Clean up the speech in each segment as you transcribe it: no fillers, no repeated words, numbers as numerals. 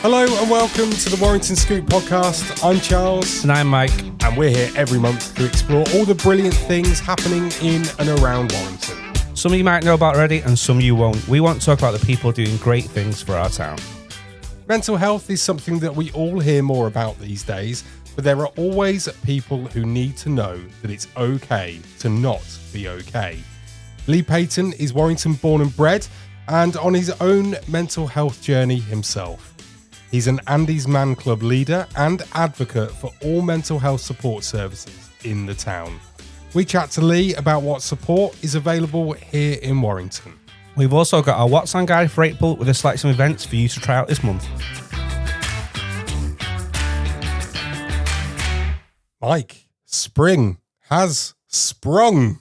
Hello and welcome to the Warrington Scoop podcast. I'm Charles. And I'm Mike. And we're here every month to explore all the brilliant things happening in and around Warrington. Some of you might know about already and some you won't. We want to talk about the people doing great things for our town. Mental health is something that we all hear more about these days, but there are always people who need to know that it's okay to not be okay. Lee Payton is Warrington born and bred and on his own mental health journey himself. He's an Andy's Man Club leader and advocate for all mental health support services in the town. We chat to Lee about what support is available here in Warrington. We've also got our What's On guide for April with a selection of events for you to try out this month. Mike, spring has sprung.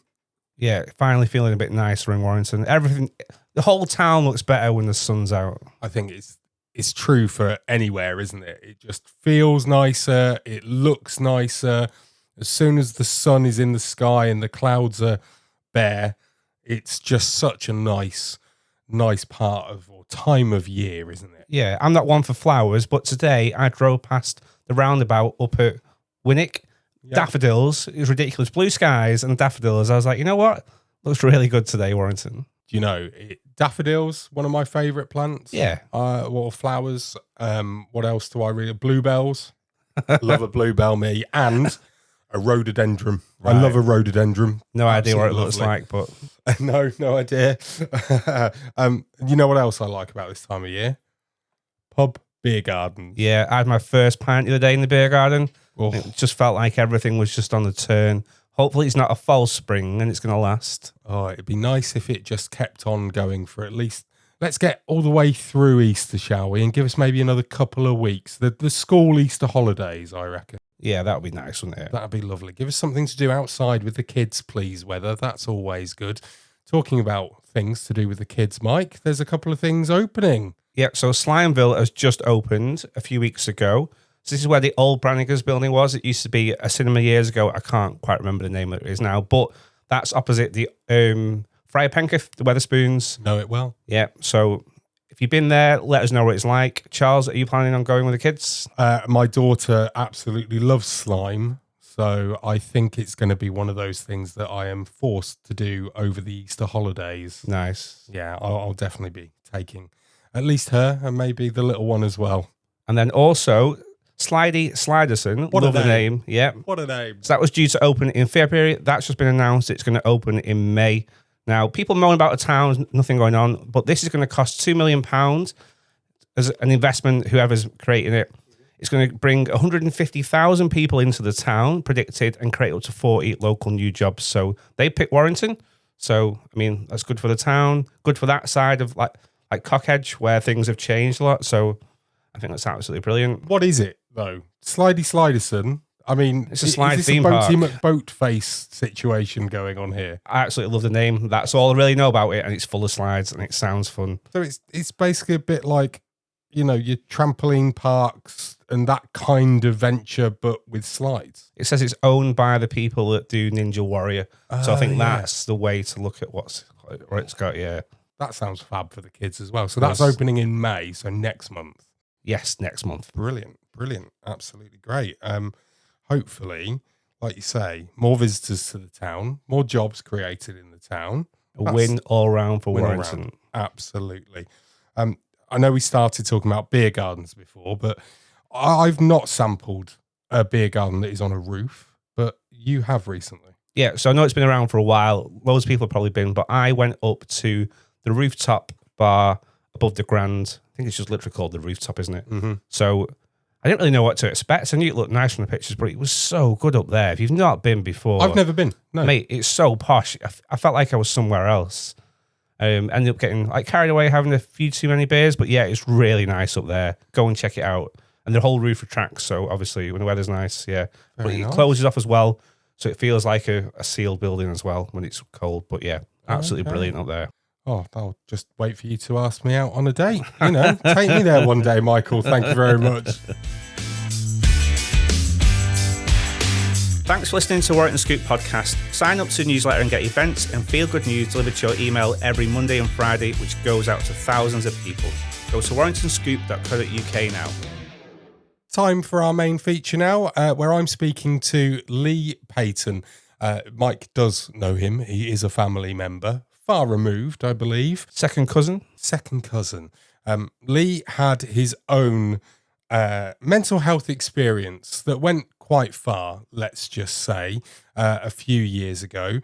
Yeah, finally feeling a bit nicer in Warrington. Everything, the whole town looks better when the sun's out. I think it's true for anywhere, isn't it? It just feels nicer. It looks nicer. As soon as the sun is in the sky and the clouds are bare, it's just such a nice part of or time of year, isn't it? Yeah, I'm not one for flowers, but today I drove past the roundabout up at Winnick. Yeah. Daffodils. It was ridiculous. Blue skies and daffodils. I was like, you know what? Looks really good today, Warrington. You know, daffodils, one of my favourite plants. Yeah. Well, flowers. What else do I really? Bluebells. Love a bluebell, me. And a rhododendron. Right. I love a rhododendron. No idea what it looks like, but... No idea. You know what else I like about this time of year? Pub beer gardens. Yeah, I had my first pint the other day in the beer garden. Oh. It just felt like everything was just on the turn. Hopefully it's not a false spring and it's going to last. Oh, it'd be nice if it just kept on going for at least... Let's get all the way through Easter, shall we? And give us maybe another couple of weeks. The school Easter holidays, I reckon. Yeah, that would be nice, wouldn't it? That would be lovely. Give us something to do outside with the kids, please, weather. That's always good. Talking about things to do with the kids, Mike, there's a couple of things opening. Yeah, so Slimeville has just opened a few weeks ago. So this is where the old Brannigan's building was. It used to be a cinema years ago. I can't quite remember the name of it is now, but that's opposite the Friar Penketh, the Wetherspoons. Know it well. Yeah, so if you've been there, let us know what it's like. Charles, are you planning on going with the kids? My daughter absolutely loves slime, so I think it's going to be one of those things that I am forced to do over the Easter holidays. Nice. Yeah, I'll definitely be taking at least her and maybe the little one as well. And then also... Slidey Sliderson, what love a name. Yeah. What a name. So that was due to open in February. That's just been announced. It's going to open in May. Now, people moan about the town, nothing going on, but this is going to cost £2 million as an investment, whoever's creating it. It's going to bring 150,000 people into the town, predicted, and create up to 40 local new jobs. So they picked Warrington. So, I mean, that's good for the town, good for that side of like Cockedge, where things have changed a lot. So I think that's absolutely brilliant. What is it, though? Slidey Sliderson. I mean, it's a slide is theme this a park. McBoatface situation going on here? I absolutely love the name. That's all I really know about it, and it's full of slides, and it sounds fun. So it's basically a bit like, you know, your trampoline parks and that kind of venture, but with slides. It says it's owned by the people that do Ninja Warrior, so I think that's the way to look at what it's got. Yeah, that sounds fab for the kids as well. So that's opening in May, so next month. Yes, next month. Brilliant. Absolutely great. Hopefully, like you say, more visitors to the town, more jobs created in the town. A win all round for Warrington. Absolutely. I know we started talking about beer gardens before, but I've not sampled a beer garden that is on a roof, but you have recently. Yeah, so I know it's been around for a while. Loads of people have probably been, but I went up to the rooftop bar above the Grand. I think it's just literally called the rooftop, isn't it? Mm-hmm. So I didn't really know what to expect. I knew it looked nice from the pictures, but it was so good up there. If you've not been before... I've never been, no. Mate, it's so posh. I felt like I was somewhere else. Ended up getting carried away having a few too many beers, but yeah, it's really nice up there. Go and check it out. And the whole roof retracts, so obviously when the weather's nice, yeah. But it closes off as well, so it feels like a sealed building as well when it's cold. But yeah, absolutely brilliant up there. Oh, I'll just wait for you to ask me out on a date. You know, take me there one day, Michael. Thank you very much. Thanks for listening to Warrington Scoop podcast. Sign up to the newsletter and get events and feel-good news delivered to your email every Monday and Friday, which goes out to thousands of people. Go to warringtonscoop.co.uk now. Time for our main feature now, where I'm speaking to Lee Payton. Mike does know him. He is a family member, far removed, I believe. Second cousin. Lee had his own mental health experience that went quite far, let's just say, a few years ago.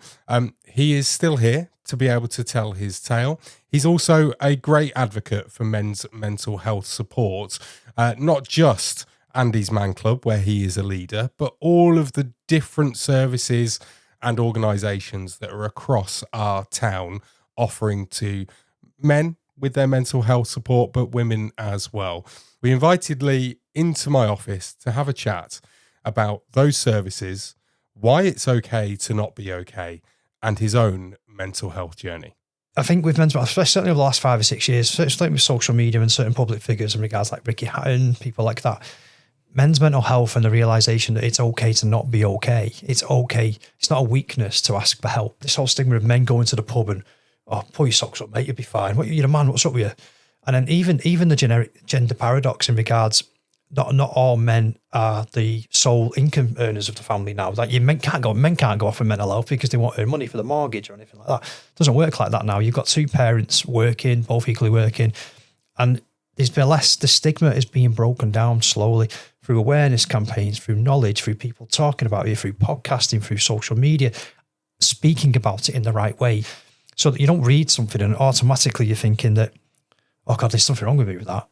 He is still here to be able to tell his tale. He's also a great advocate for men's mental health support, not just Andy's Man Club, where he is a leader, but all of the different services and organisations that are across our town offering to men with their mental health support, but women as well. We invited Lee into my office to have a chat about those services, why it's okay to not be okay, and his own mental health journey. I think with mental health, especially certainly over the last 5 or 6 years, certainly with social media and certain public figures in regards like Ricky Hatton, people like that, men's mental health and the realisation that it's okay to not be okay. It's okay. It's not a weakness to ask for help. This whole stigma of men going to the pub and, oh, pull your socks up, mate, you'll be fine. You're a man, what's up with you? And then even the generic gender paradox in regards, not all men are the sole income earners of the family now. Like men can't go off with mental health because they won't earn money for the mortgage or anything like that. It doesn't work like that now. You've got two parents working, both equally working, and the stigma is being broken down slowly through awareness campaigns, through knowledge, through people talking about it, through podcasting, through social media, speaking about it in the right way, so that you don't read something and automatically you're thinking that, oh God, there's something wrong with me with that.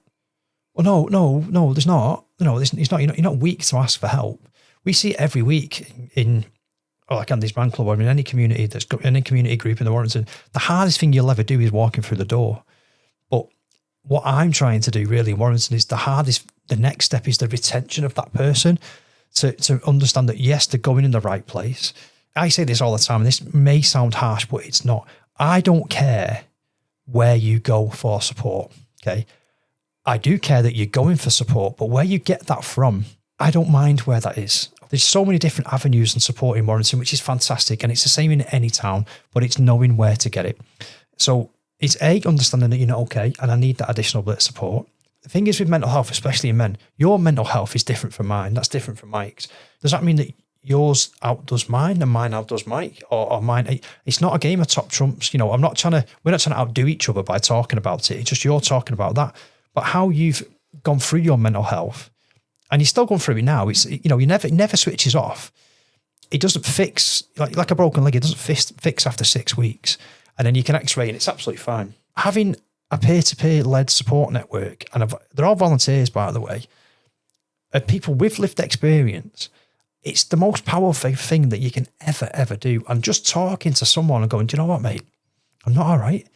Well, no, there's not. No, it's not. You're not weak to ask for help. We see it every week in like Andy's Man Club or in any community that's got any community group in the Warrington. The hardest thing you'll ever do is walking through the door. But what I'm trying to do really in Warrington is the next step is the retention of that person to understand that, yes, they're going in the right place. I say this all the time, and this may sound harsh, but it's not. I don't care where you go for support, okay? I do care that you're going for support, but where you get that from, I don't mind where that is. There's so many different avenues and support in Warrington, which is fantastic, and it's the same in any town, but it's knowing where to get it. So it's understanding that you're not okay, and I need that additional bit of support. The thing is with mental health, especially in men, your mental health is different from mine. That's different from Mike's. Does that mean that yours outdoes mine and mine outdoes Mike, or mine? It's not a game of top trumps. We're not trying to outdo each other by talking about it. It's just you're talking about that. But how you've gone through your mental health, and you're still going through it now. It's it never switches off. It doesn't fix like a broken leg. It doesn't fix after 6 weeks, and then you can X-ray and it's absolutely fine. Having a peer-to-peer led support network, and they're all volunteers, by the way, people with lived experience. It's the most powerful thing that you can ever do. And just talking to someone and going, do you know what, mate? I'm not all right.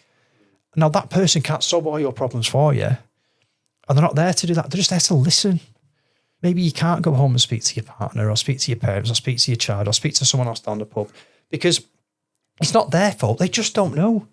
Now that person can't solve all your problems for you. And they're not there to do that. They're just there to listen. Maybe you can't go home and speak to your partner or speak to your parents or speak to your child or speak to someone else down the pub because it's not their fault. They just don't know.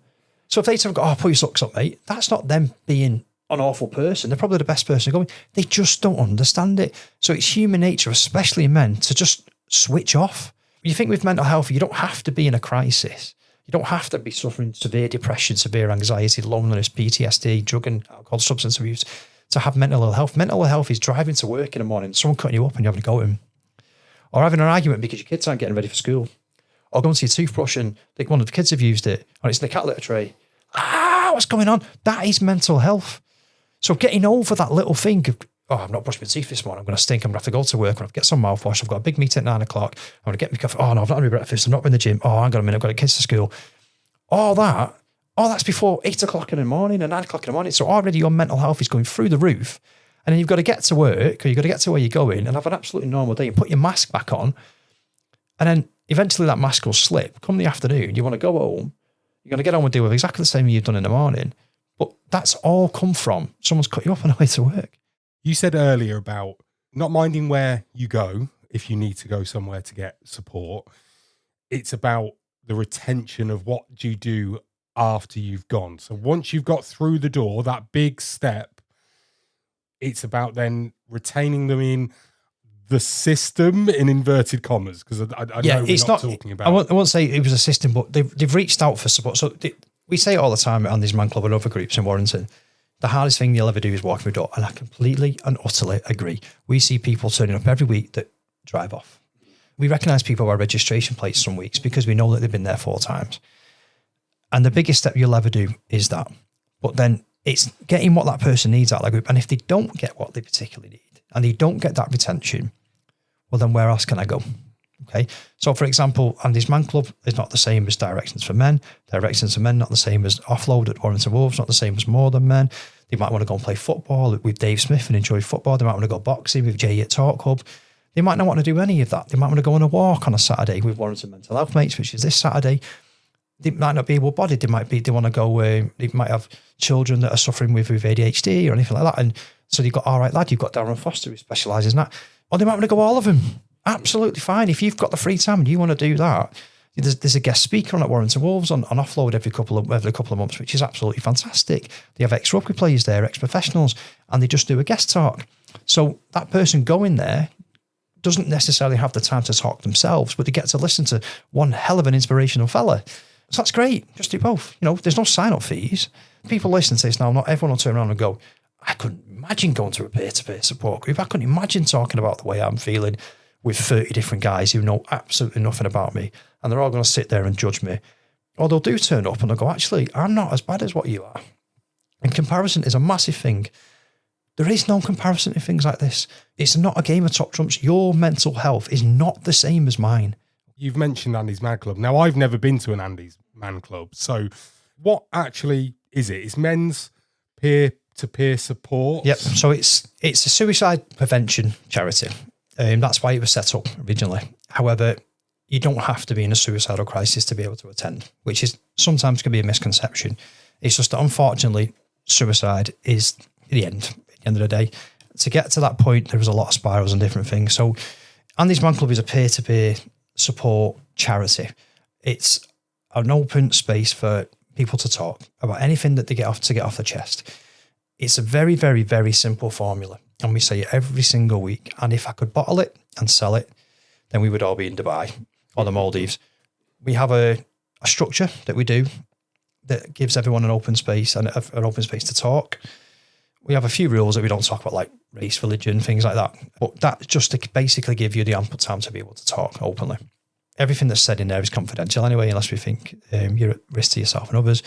So if they tell them, oh, put your socks up, mate, that's not them being an awful person. They're probably the best person going. They just don't understand it. So it's human nature, especially in men, to just switch off. You think with mental health, you don't have to be in a crisis. You don't have to be suffering severe depression, severe anxiety, loneliness, PTSD, drug and alcohol, substance abuse to have mental ill health. Mental ill health is driving to work in the morning, someone cutting you up and you're having to go at him. Or having an argument because your kids aren't getting ready for school. Or going to your toothbrush and one of the kids have used it, or it's in the cat litter tray. What's going on? That is mental health. So getting over that little thing of, oh, I've not brushed my teeth this morning, I'm going to stink, I'm going to have to go to work, I'm going to get some mouthwash, I've got a big meeting at 9 o'clock, I'm going to get my coffee, oh no, I've not had my breakfast, I'm not in the gym, oh, hang on a minute, I've got the kids to school. All that's before 8 o'clock in the morning and 9 o'clock in the morning. So already your mental health is going through the roof. And then you've got to get to work or you've got to get to where you're going and have an absolutely normal day and put your mask back on. And then eventually that mask will slip. Come the afternoon, you want to go home, you're going to get on and do exactly the same you've done in the morning. But that's all come from someone's cut you up on the way to work. You said earlier about not minding where you go if you need to go somewhere to get support. It's about the retention of what do you do after you've gone. So once you've got through the door, that big step, it's about then retaining them in the system in inverted commas, because I know we're not talking about. I won't say it was a system, but they've reached out for support. So we say it all the time on these Man Club and other groups in Warrington. The hardest thing you'll ever do is walk through a door. And I completely and utterly agree. We see people turning up every week that drive off. We recognise people by registration plates some weeks because we know that they've been there 4 times. And the biggest step you'll ever do is that. But then it's getting what that person needs out of that group. And if they don't get what they particularly need and they don't get that retention, well, then where else can I go? Okay. So, for example, Andy's Man Club is not the same as Directions for Men. Directions for Men not the same as Offload at Warrington Wolves, not the same as More Than Men. They might want to go and play football with Dave Smith and enjoy football. They might want to go boxing with Jay at Talk Hub. They might not want to do any of that. They might want to go on a walk on a Saturday with Warrington Mental Health Mates, which is this Saturday. They might not be able-bodied. They want to go, they might have children that are suffering with ADHD or anything like that. And so you've got, all right, lad, you've got Darren Foster who specialises in that. Or they might want to go all of them. Absolutely fine. If you've got the free time and you want to do that, there's a guest speaker on at Warrington Wolves on Offload every couple of months, which is absolutely fantastic. They have ex-rugby players there, ex-professionals, and they just do a guest talk. So that person going there doesn't necessarily have the time to talk themselves, but they get to listen to one hell of an inspirational fella. So that's great. Just do both. There's no sign-up fees. People listen to this now. Not everyone will turn around and go, I couldn't imagine going to a peer-to-peer support group. I couldn't imagine talking about the way I'm feeling with 30 different guys who know absolutely nothing about me, and they're all going to sit there and judge me. Or they'll do turn up and they'll go, actually, I'm not as bad as what you are. And comparison is a massive thing. There is no comparison in things like this. It's not a game of top trumps. Your mental health is not the same as mine. You've mentioned Andy's Man Club. Now, I've never been to an Andy's Man Club. So what actually is it? It's men's peer-to-peer support? Yep. So it's a suicide prevention charity. That's why it was set up originally. However, you don't have to be in a suicidal crisis to be able to attend, which is sometimes can be a misconception. It's just that, unfortunately, suicide is the end. At the end of the day, to get to that point, there was a lot of spirals and different things. So Andy's Man Club is a peer-to-peer support charity. It's an open space for people to talk about anything that they get off their chest. It's a very, very, very simple formula. And we say it every single week. And if I could bottle it and sell it, then we would all be in Dubai or the Maldives. We have a structure that we do that gives everyone an open space and an open space to talk. We have a few rules that we don't talk about, like race, religion, things like that. But that's just to basically give you the ample time to be able to talk openly. Everything that's said in there is confidential anyway, unless we think you're at risk to yourself and others.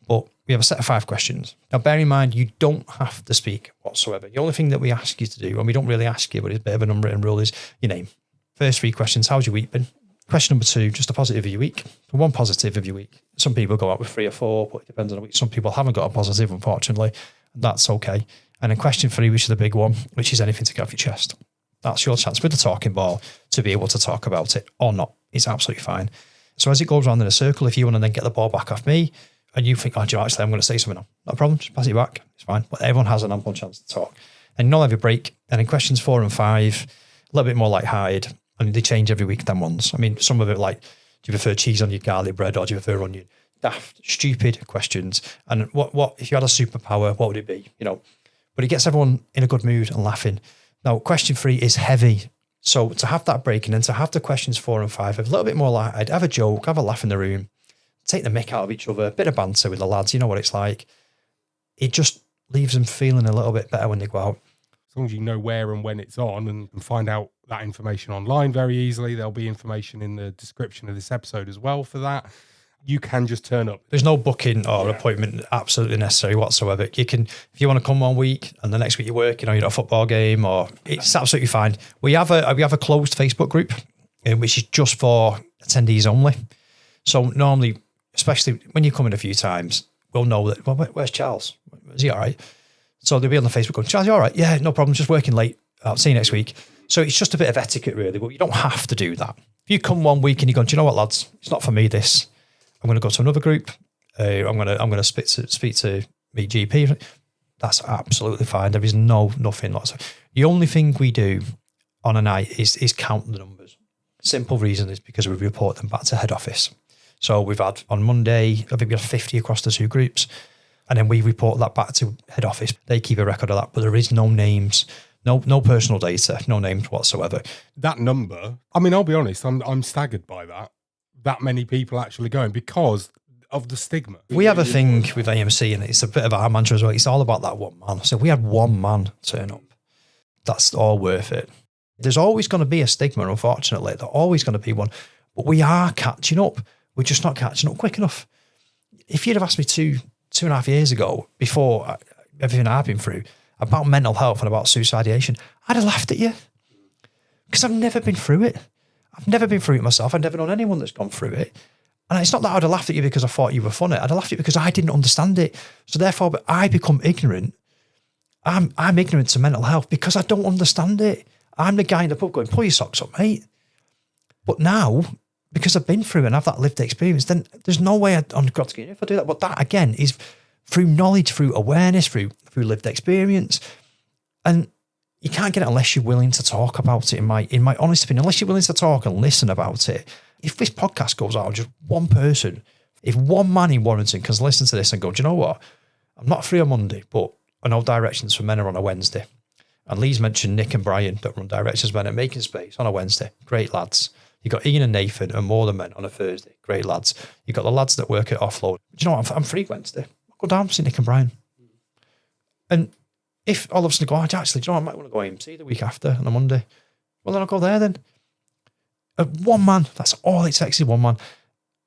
But we have a set of 5 questions. Now, bear in mind, you don't have to speak whatsoever. The only thing that we ask you to do, and we don't really ask you, but it's a bit of an unwritten rule, is your name. First 3 questions, how's your week been? Question number 2, just a positive of your week. 1 positive of your week. Some people go out with 3 or 4, but it depends on the week. Some people haven't got a positive, unfortunately. That's okay. And then question 3, which is the big one, which is anything to get off your chest. That's your chance with the talking ball to be able to talk about it or not. It's absolutely fine. So as it goes around in a circle, if you want to then get the ball back off me, and you think, actually, I'm going to say something now. No problem, just pass it back. It's fine. But everyone has an ample chance to talk. And you'll have a break. And in questions 4 and 5, a little bit more lighthearted. And they change every week, them ones. I mean, some of it like, do you prefer cheese on your garlic bread or do you prefer onion? Daft, stupid questions. And what if you had a superpower, what would it be? But it gets everyone in a good mood and laughing. Now, question 3 is heavy. So to have that break and then to have the questions 4 and 5, a little bit more lighthearted, have a joke, have a laugh in the room, take the mick out of each other, a bit of banter with the lads, you know what it's like. It just leaves them feeling a little bit better when they go out. As long as you know where and when it's on and can find out that information online very easily, there'll be information in the description of this episode as well for that. You can just turn up. There's no booking or appointment absolutely necessary whatsoever. You can, if you want to come 1 week and the next week you're working or you're at a football game, or it's absolutely fine. We have a closed Facebook group, which is just for attendees only. So normally, especially when you come in a few times, we'll know that, well, where's Charles? Is he all right? So they'll be on the Facebook going, Charles, you all right? Yeah, no problem, just working late. I'll see you next week. So it's just a bit of etiquette, really, but you don't have to do that. If you come 1 week and you go, do you know what, lads? It's not for me, this. I'm going to go to another group. I'm going to speak to me GP. That's absolutely fine. There is nothing. The only thing we do on a night is count the numbers. Simple reason is because we report them back to head office. So we've had on Monday, I think we had 50 across the 2 groups, and then we report that back to head office. They keep a record of that, but there is no names, no personal data, no names whatsoever. That number, I mean, I'll be honest, I'm staggered by that many people actually going, because of the stigma. We have a thing with AMC, and it's a bit of our mantra as well. It's all about that one man. So we had one man turn up. That's all worth it. There's always going to be a stigma, unfortunately. There's always going to be one. But we are catching up. We're just not catching up quick enough. If you'd have asked me two and a half years ago, before everything I've been through, about mental health and about suicidation, I'd have laughed at you. Because I've never been through it. I've never been through it myself. I've never known anyone that's gone through it. And it's not that I'd have laughed at you because I thought you were funny. I'd have laughed at you because I didn't understand it. So therefore, I become ignorant. I'm ignorant to mental health because I don't understand it. I'm the guy in the pub going, pull your socks up, mate. But now, because I've been through and have that lived experience, then there's no way on God's green if I do that. But that, again, is through knowledge, through awareness, through lived experience. And you can't get it unless you're willing to talk about it, in my honest opinion, unless you're willing to talk and listen about it. If this podcast goes out on just one person, if one man in Warrington can listen to this and go, do you know what? I'm not free on Monday, but I know Directions for Men are on a Wednesday. And Lee's mentioned Nick and Brian that run Directions Men at Making Space on a Wednesday. Great lads. You got Ian and Nathan and More Than Men on a Thursday. Great lads. You got the lads that work at Offload. Do you know what? I'm free Wednesday. I'll go down to see Nick and Brian. And if all of a sudden go, actually, do you know what? I might want to go AMC the week after on a Monday. Well, then I'll go there then. One man, that's all it takes is one man.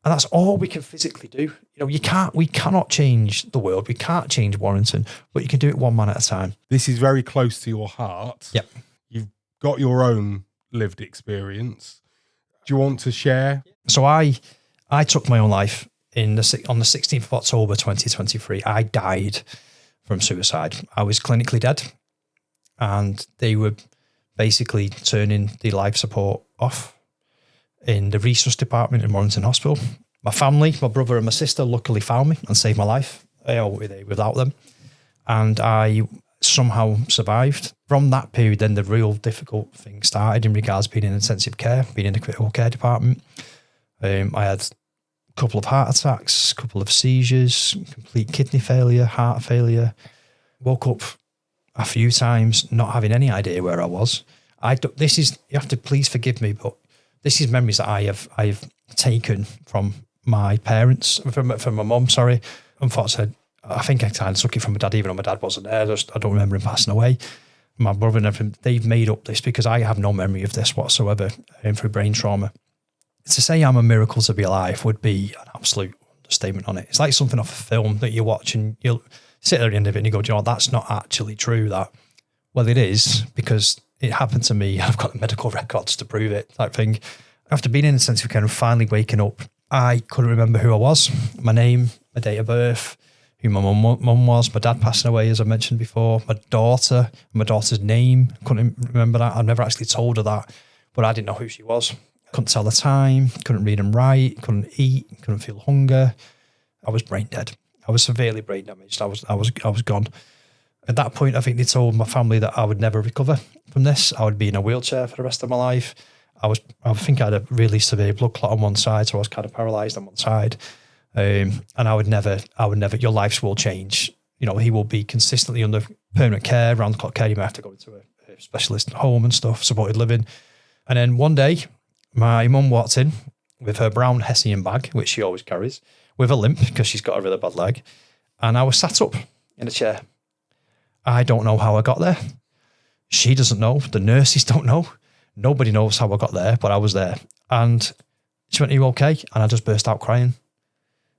And that's all we can physically do. You know, we cannot change the world. We can't change Warrington, but you can do it one man at a time. This is very close to your heart. Yep. You've got your own lived experience. Do you want to share? So I took my own life on the 16th of October 2023. I died from suicide. I was clinically dead, and they were basically turning the life support off in the resus department in Warrington Hospital. My family, my brother and my sister, luckily found me and saved my life. I won't be there without them. And I somehow survived. From that period, then the real difficult thing started in regards to being in intensive care, being in the critical care department. I had a couple of heart attacks, a couple of seizures, complete kidney failure, heart failure. Woke up a few times not having any idea where I was. You have to please forgive me, but this is memories that I have taken from my parents, from my mum, sorry. Unfortunately, I think I kind of took it from my dad, even though my dad wasn't there. I don't remember him passing away. My brother and everything, they've made up this because I have no memory of this whatsoever through brain trauma. To say I'm a miracle to be alive would be an absolute understatement on it. It's like something off a film that you watch and you'll sit at the end of it and you go, do you know, that's not actually true. Well, it is, because it happened to me. I've got the medical records to prove it, type thing. After being in intensive care and finally waking up, I couldn't remember who I was, my name, my date of birth, who my mum was, my dad passing away, as I mentioned before, my daughter's name. Couldn't remember that. I'd never actually told her that, but I didn't know who she was. Couldn't tell the time, couldn't read and write, couldn't eat, couldn't feel hunger. I was brain dead. I was severely brain damaged. I was gone. At that point, I think they told my family that I would never recover from this. I would be in a wheelchair for the rest of my life. I think I had a really severe blood clot on one side, so I was kind of paralysed on one side. And I would never, your lives will change. You know, he will be consistently under permanent care, round the clock care. You may have to go into a specialist home and stuff, supported living. And then one day, my mum walked in with her brown Hessian bag, which she always carries, with a limp because she's got a really bad leg. And I was sat up in a chair. I don't know how I got there. She doesn't know. The nurses don't know. Nobody knows how I got there, but I was there. And she went, "Are you okay?" And I just burst out crying.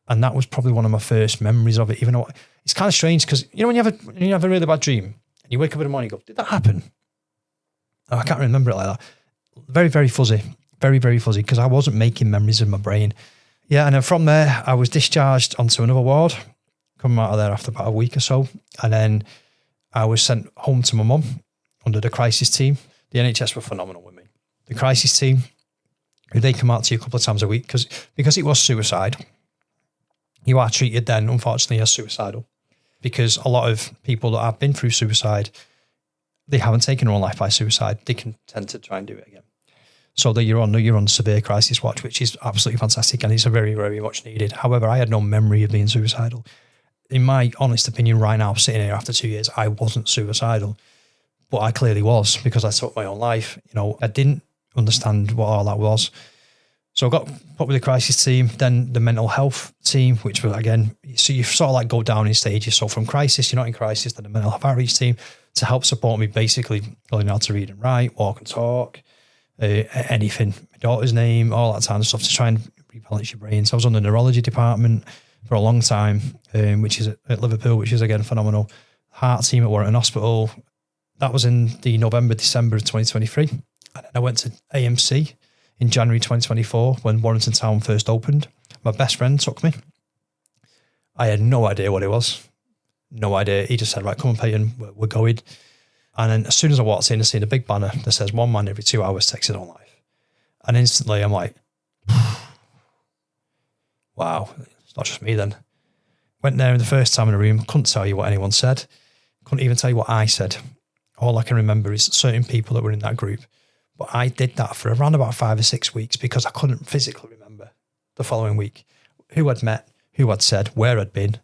And that was probably one of my first memories of it, even though it's kind of strange because, you know, when you have a really bad dream and you wake up in the morning and go, did that happen? Oh, I can't remember it like that. Very, very fuzzy. Very, very fuzzy because I wasn't making memories in my brain. Yeah, and then from there, I was discharged onto another ward, coming out of there after about a week or so. And then I was sent home to my mum under the crisis team. The NHS were phenomenal with me. The crisis team, they come out to you a couple of times a week because it was suicide. You are treated then, unfortunately, as suicidal because a lot of people that have been through suicide, they haven't taken their own life by suicide. They can tend to try and do it again. So that you're on severe crisis watch, which is absolutely fantastic and it's a very, very much needed. However, I had no memory of being suicidal. In my honest opinion right now, sitting here after 2 years, I wasn't suicidal, but I clearly was because I took my own life. You know, I didn't understand what all that was. So I got put with the crisis team, then the mental health team, which was, again, so you sort of like go down in stages. So from crisis, you're not in crisis, then the mental health outreach team to help support me, basically learning how to read and write, walk and talk, anything, my daughter's name, all that kind of stuff to try and rebalance your brain. So I was on the neurology department for a long time, which is at Liverpool, which is, again, phenomenal. Heart team at Warrington Hospital. That was in the November, December of 2023. And then I went to AMC in January 2024 when Warrington Town first opened. My best friend took me. I had no idea what it was. No idea. He just said, right, come on, Payton, we're going. And then as soon as I walked in, I seen a big banner that says 1 man every 2 hours takes his own life. And instantly I'm like, wow, it's not just me then. Went there the first time in the room, couldn't tell you what anyone said. Couldn't even tell you what I said. All I can remember is certain people that were in that group. But I did that for around about 5 or 6 weeks because I couldn't physically remember the following week who I'd met, who I'd said, where I'd been.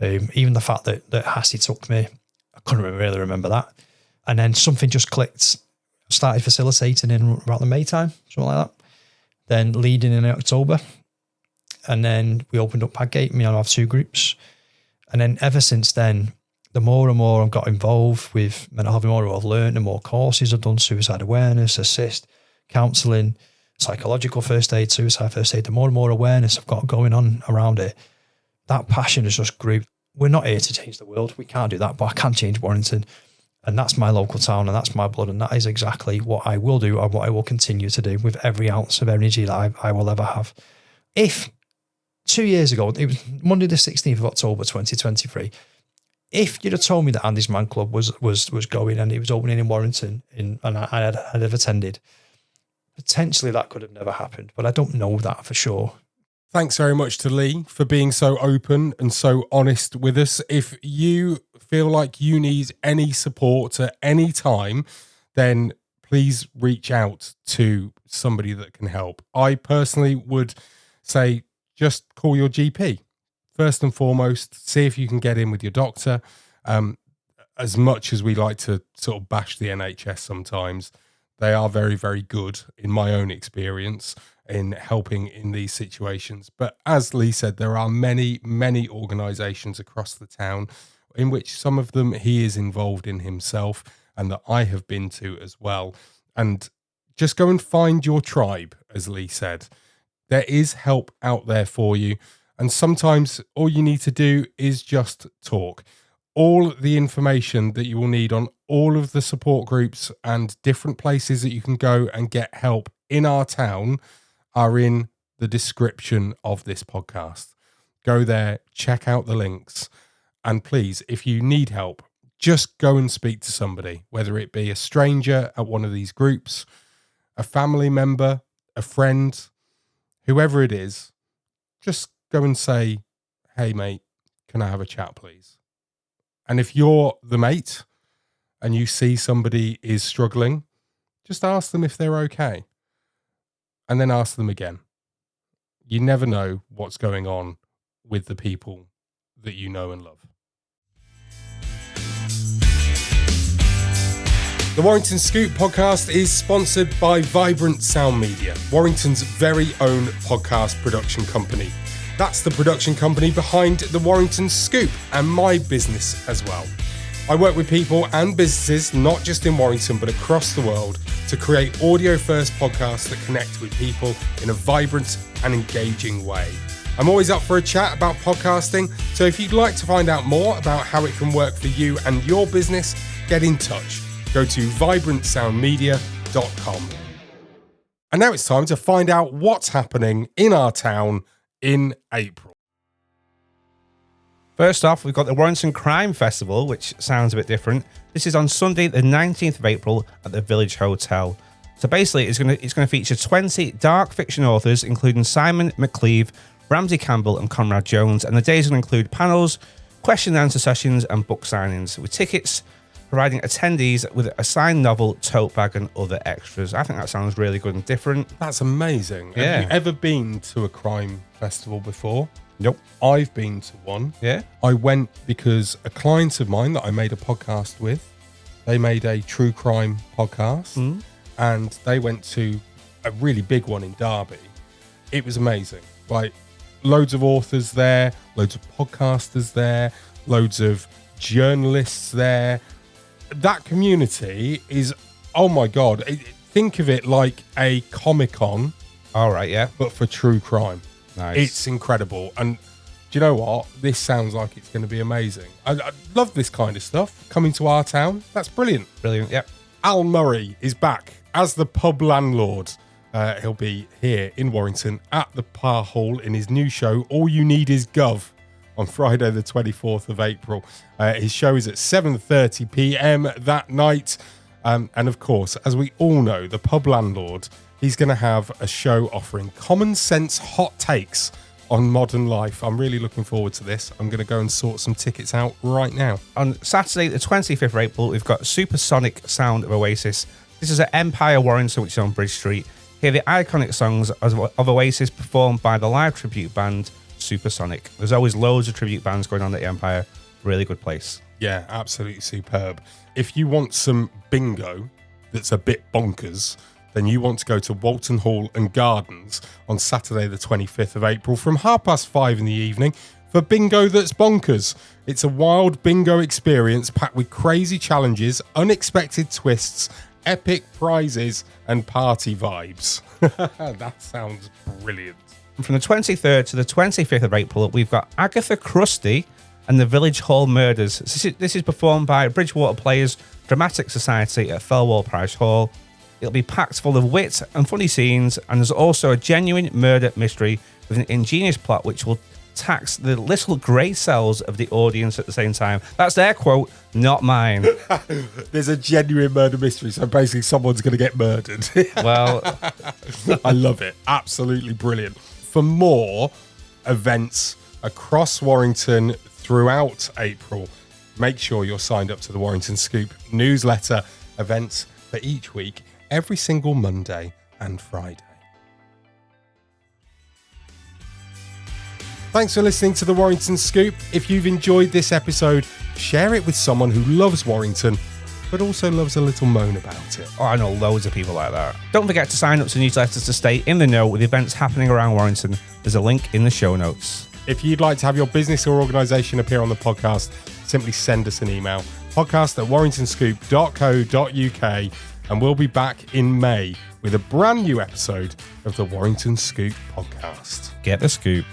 Even the fact that Hassie took me, I couldn't really remember that. And then something just clicked. Started facilitating in about the May time, something like that. Then leading in October. And then we opened up Padgate. Me and I have 2 groups. And then ever since then, the more and more I've got involved with mental health, the more I've learned, the more courses I've done, suicide awareness, assist, counselling, psychological first aid, suicide first aid, the more and more awareness I've got going on around it, that passion has just grew. We're not here to change the world. We can't do that, but I can change Warrington. And that's my local town and that's my blood. And that is exactly what I will do and what I will continue to do with every ounce of energy that I will ever have. If 2 years ago, it was Monday the 16th of October 2023, if you'd have told me that Andy's Man Club was going and it was opening in Warrington and I'd have attended, potentially that could have never happened. But I don't know that for sure. Thanks very much to Lee for being so open and so honest with us. If you feel like you need any support at any time, then please reach out to somebody that can help. I personally would say just call your GP. First and foremost, see if you can get in with your doctor. As much as we like to sort of bash the NHS sometimes, they are very, very good, in my own experience, in helping in these situations. But as Lee said, there are many, many organisations across the town in which some of them he is involved in himself and that I have been to as well. And just go and find your tribe, as Lee said. There is help out there for you. And sometimes all you need to do is just talk. All the information that you will need on all of the support groups and different places that you can go and get help in our town are in the description of this podcast. Go there, check out the links. And please, if you need help, just go and speak to somebody, whether it be a stranger at one of these groups, a family member, a friend, whoever it is. Just go and say, hey, mate, can I have a chat, please? And if you're the mate and you see somebody is struggling, just ask them if they're okay. And then ask them again. You never know what's going on with the people that you know and love. The Warrington Scoop podcast is sponsored by Vibrant Sound Media, Warrington's very own podcast production company. That's the production company behind the Warrington Scoop and my business as well. I work with people and businesses, not just in Warrington, but across the world, to create audio-first podcasts that connect with people in a vibrant and engaging way. I'm always up for a chat about podcasting, so if you'd like to find out more about how it can work for you and your business, get in touch. Go to vibrantsoundmedia.com. And now it's time to find out what's happening in our town in April. First off, we've got the Warrington Crime Festival, which sounds a bit different. This is on Sunday, the 19th of April at the Village Hotel. So basically, it's going to feature 20 dark fiction authors, including Simon McCleave, Ramsey Campbell and Conrad Jones. And the day is going to include panels, question and answer sessions and book signings, with tickets providing attendees with a signed novel, tote bag and other extras. I think that sounds really good and different. That's amazing. Yeah. Have you ever been to a crime festival before? Nope. I've been to one. Yeah. I went because a client of mine that I made a podcast with, they made a true crime podcast and they went to a really big one in Derby. It was amazing. Like, loads of authors there, loads of podcasters there, loads of journalists there. That community is, oh my God, think of it like a Comic-Con. All right, yeah. But for true crime. Nice. It's incredible. And do you know what? This sounds like it's going to be amazing. I love this kind of stuff coming to our town. That's brilliant. Brilliant, yep. Al Murray is back as the pub landlord. He'll be here in Warrington at the Par Hall in his new show, All You Need Is Guv, on Friday the 24th of April. His show is at 7:30 p.m. that night. And of course, as we all know, the pub landlord, he's going to have a show offering common sense hot takes on modern life. I'm really looking forward to this. I'm going to go and sort some tickets out right now. On Saturday, the 25th of April, we've got Supersonic Sound of Oasis. This is at Empire Warrington, which is on Bridge Street. Hear the iconic songs of Oasis performed by the live tribute band Supersonic. There's always loads of tribute bands going on at the Empire. Really good place. Yeah, absolutely superb. If you want some bingo that's a bit bonkers, then you want to go to Walton Hall and Gardens on Saturday the 25th of April from 5:30 in the evening for bingo that's bonkers. It's a wild bingo experience packed with crazy challenges, unexpected twists, epic prizes and party vibes. That sounds brilliant. From the 23rd to the 25th of April, we've got Agatha Christie and the Village Hall Murders. This is performed by Bridgewater Players Dramatic Society at Thelwall Parish Hall. It'll be packed full of wit and funny scenes, and there's also a genuine murder mystery with an ingenious plot which will tax the little grey cells of the audience at the same time. That's their quote, not mine. There's a genuine murder mystery, so basically someone's going to get murdered. Well, I love it. Absolutely brilliant. For more events across Warrington throughout April, make sure you're signed up to the Warrington Scoop newsletter. Events for each week, every single Monday and Friday. Thanks for listening to the Warrington Scoop. If you've enjoyed this episode, share it with someone who loves Warrington, but also loves a little moan about it. oh, I know loads of people like that. Don't forget to sign up to newsletters to stay in the know with events happening around Warrington. There's a link in the show notes. If you'd like to have your business or organisation appear on the podcast, simply send us an email, podcast@warringtonscoop.co.uk, and we'll be back in May with a brand new episode of the Warrington Scoop podcast. Get the scoop.